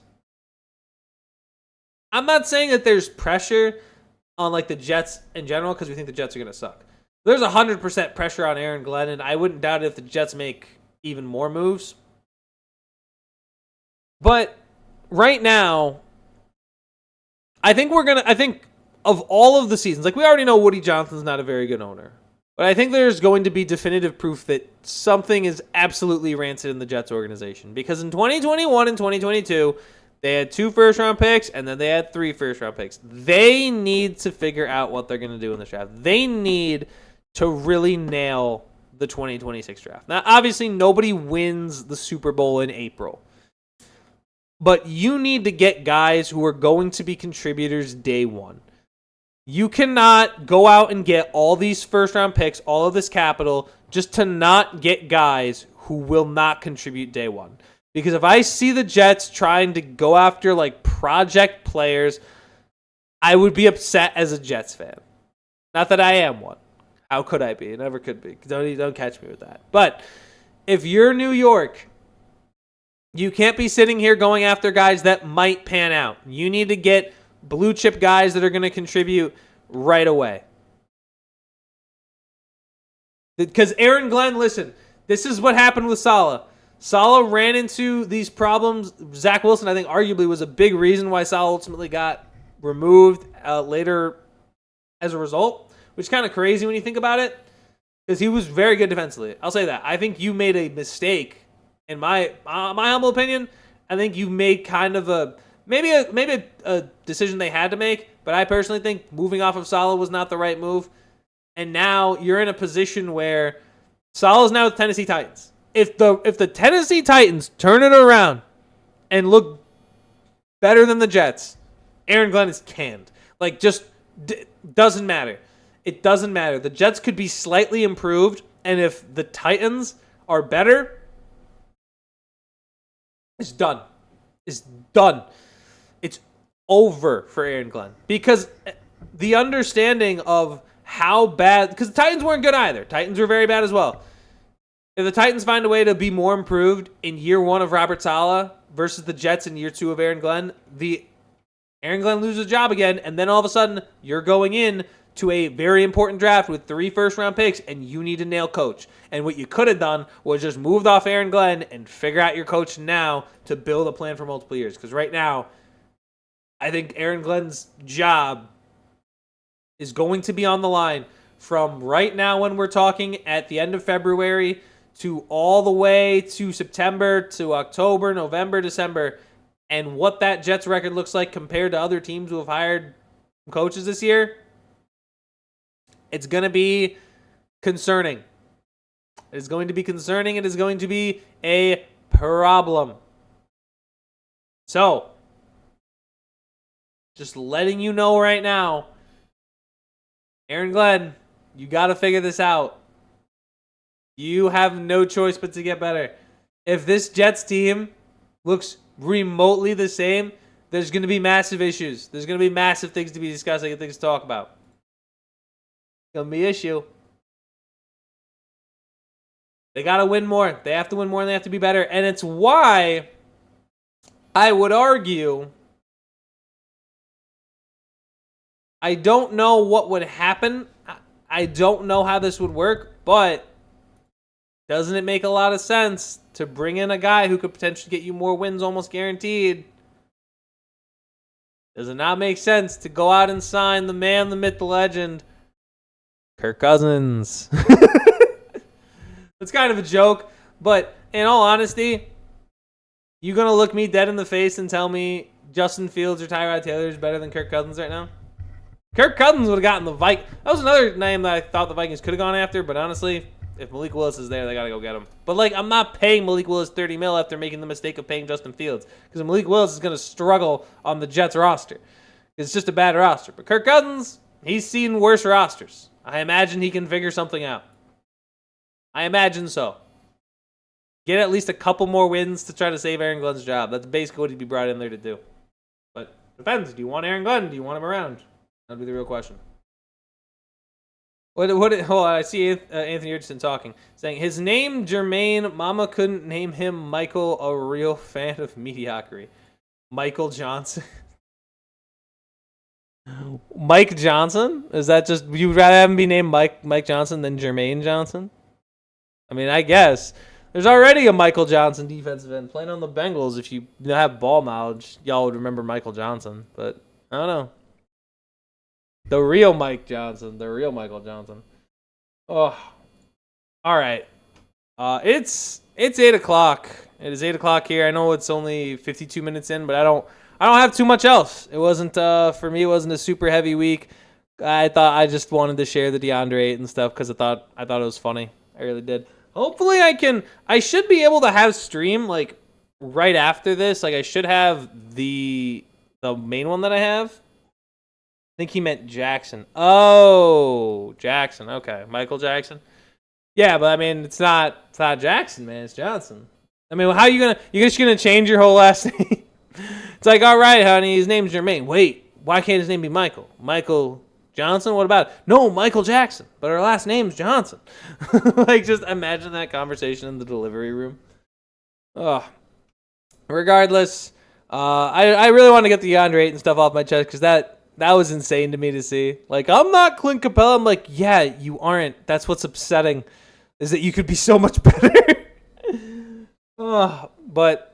I'm not saying that there's pressure on the Jets in general because we think the Jets are going to suck. There's 100% pressure on Aaron Glenn, and I wouldn't doubt it if the Jets make even more moves. But right now, I think of all of the seasons, we already know Woody Johnson's not a very good owner. But I think there's going to be definitive proof that something is absolutely rancid in the Jets organization. Because in 2021 and 2022, they had 2 first-round picks, and then they had 3 first-round picks. They need to figure out what they're going to do in the draft. They need to really nail the 2026 draft. Now, obviously, nobody wins the Super Bowl in April. But you need to get guys who are going to be contributors day one. You cannot go out and get all these first-round picks, all of this capital, just to not get guys who will not contribute day one. Because if I see the Jets trying to go after project players, I would be upset as a Jets fan. Not that I am one. How could I be? I never could be. Don't catch me with that. But if you're New York, you can't be sitting here going after guys that might pan out. You need to get blue chip guys that are going to contribute right away. Because Aaron Glenn, listen, this is what happened with Saleh. Saleh ran into these problems. Zach Wilson, I think, arguably was a big reason why Saleh ultimately got removed later as a result, which is kind of crazy when you think about it, because he was very good defensively. I'll say that. I think you made a mistake, in my humble opinion. I think you made kind of a decision they had to make, but I personally think moving off of Saleh was not the right move. And now you're in a position where Saleh's now with Tennessee Titans. If the Tennessee Titans turn it around and look better than the Jets, Aaron Glenn is canned. Doesn't matter. It doesn't matter. The Jets could be slightly improved, and if the Titans are better, it's done. It's done. It's over for Aaron Glenn. Because the understanding of how bad... Because the Titans weren't good either. Titans were very bad as well. If the Titans find a way to be more improved in year 1 of Robert Saleh versus the Jets in year 2 of Aaron Glenn, Aaron Glenn loses his job again, and then all of a sudden you're going in to a very important draft with 3 first-round picks, and you need to nail coach. And what you could have done was just moved off Aaron Glenn and figure out your coach now to build a plan for multiple years. Because right now, I think Aaron Glenn's job is going to be on the line from right now when we're talking at the end of February to all the way to September to October, November, December, and what that Jets record looks like compared to other teams who have hired coaches this year. It's going to be concerning. It is going to be concerning. It is going to be a problem. So, just letting you know right now, Aaron Glenn, you got to figure this out. You have no choice but to get better. If this Jets team looks remotely the same, there's going to be massive issues. There's going to be massive things to be discussing and things to talk about. It's going to be an issue. They got to win more. They have to win more and they have to be better. And it's why I would argue I don't know what would happen. I don't know how this would work, but doesn't it make a lot of sense to bring in a guy who could potentially get you more wins almost guaranteed? Does it not make sense to go out and sign the man, the myth, the legend, Kirk Cousins? It's kind of a joke, but in all honesty, you going to look me dead in the face and tell me Justin Fields or Tyrod Taylor is better than Kirk Cousins right now? Kirk Cousins would have gotten the Vikings. That was another name that I thought the Vikings could have gone after, but honestly, if Malik Willis is there, they got to go get him. But, I'm not paying Malik Willis $30 million after making the mistake of paying Justin Fields, because Malik Willis is going to struggle on the Jets roster. It's just a bad roster. But Kirk Cousins, he's seen worse rosters. I imagine he can figure something out. I imagine so. Get at least a couple more wins to try to save Aaron Glenn's job. That's basically what he'd be brought in there to do. But depends. Do you want Aaron Glenn? Do you want him around? That'd be the real question. Hold on, I see Anthony Richardson talking. Saying, his name, Jermaine, Mama couldn't name him Michael, a real fan of mediocrity. Michael Johnson. Mike Johnson? Is that just, you'd rather have him be named Mike Johnson than Jermaine Johnson? I mean, I guess. There's already a Michael Johnson defensive end playing on the Bengals. If you have ball knowledge, y'all would remember Michael Johnson. But, I don't know. The real Mike Johnson. The real Michael Johnson. Oh. All right. It's 8 o'clock. It is 8 o'clock here. I know it's only 52 minutes in, but I don't have too much else. It wasn't, for me, it wasn't a super heavy week. I thought I just wanted to share the Deandre Ayton stuff because I thought it was funny. I really did. Hopefully I should be able to have stream right after this. I should have the main one that I have. I think he meant Jackson. Oh, Jackson. Okay. Michael Jackson. Yeah, but I mean, it's not Jackson, man. It's Johnson. I mean, how you're just going to change your whole last name? It's all right, honey, his name's Jermaine. Wait, why can't his name be Michael? Michael Johnson? What about it? No, Michael Jackson, but our last name's Johnson. Just imagine that conversation in the delivery room. Oh. Regardless, I really want to get the Deandre Ayton stuff off my chest because that was insane to me to see. I'm not Clint Capela. I'm like, yeah, you aren't. That's what's upsetting, is that you could be so much better. But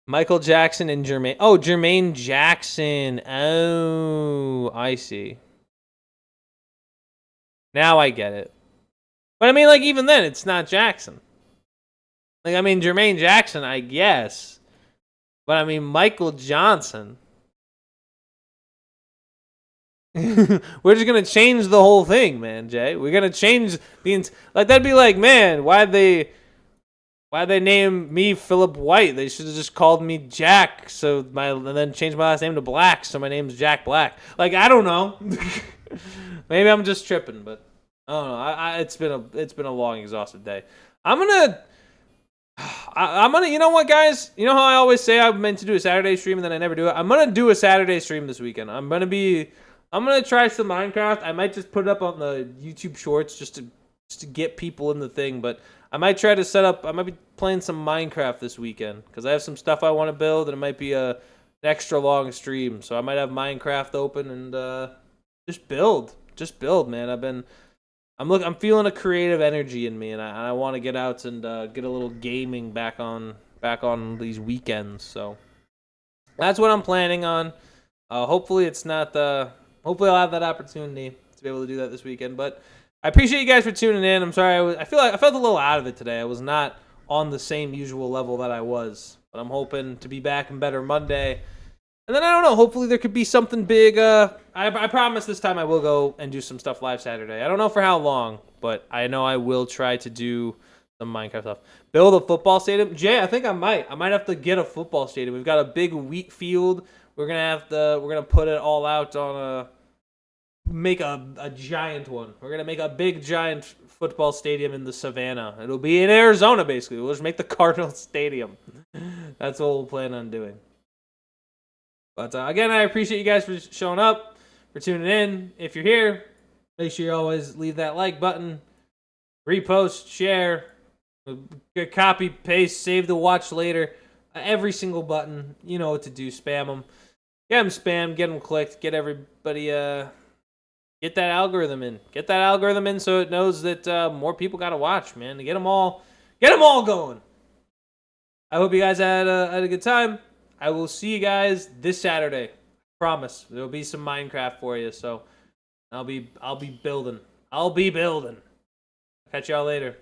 Michael Jackson and Jermaine. Oh, Jermaine Jackson. Oh, I see. Now I get it. But I mean, even then, it's not Jackson. Jermaine Jackson, I guess. But I mean, Michael Johnson. We're just going to change the whole thing, man, Jay. We're going to change the... that'd be man, why'd they name me Philip White? They should have just called me Jack, and then changed my last name to Black, so my name's Jack Black. I don't know. Maybe I'm just tripping, but I don't know. It's been a long, exhaustive day. I'm gonna. You know what, guys? You know how I always say I'm meant to do a Saturday stream and then I never do it. I'm gonna do a Saturday stream this weekend. I'm gonna try some Minecraft. I might just put it up on the YouTube Shorts just to get people in the thing, but I might try to set up. I might be playing some Minecraft this weekend because I have some stuff I want to build, and it might be an extra long stream. So I might have Minecraft open and just build, man. I'm feeling a creative energy in me, and I want to get out and get a little gaming back on these weekends. So that's what I'm planning on. Hopefully it's not hopefully I'll have that opportunity to be able to do that this weekend. But I appreciate you guys for tuning in. I'm sorry I felt a little out of it today. I was not on the same usual level that I was, but I'm hoping to be back and better Monday. And then I don't know. Hopefully there could be something big. I promise this time I will go and do some stuff live Saturday. I don't know for how long, but I know I will try to do some Minecraft stuff. Build a football stadium. Jay, I think I might. I might have to get a football stadium. We've got a big wheat field. We're gonna put it all out on make a giant one. We're gonna make a big giant football stadium in the savannah. It'll be in Arizona basically. We'll just make the Cardinals Stadium. That's what we'll plan on doing. But again, I appreciate you guys for showing up, for tuning in. If you're here, make sure you always leave that like button, repost, share, copy, paste, save the watch later. Every single button, you know what to do. Spam them. Get them spammed, get them clicked, get everybody, get that algorithm in. Get that algorithm in so it knows that more people got to watch, man. To get them all going. I hope you guys had a good time. I will see you guys this Saturday. Promise. There'll be some Minecraft for you, so I'll be building. Catch y'all later.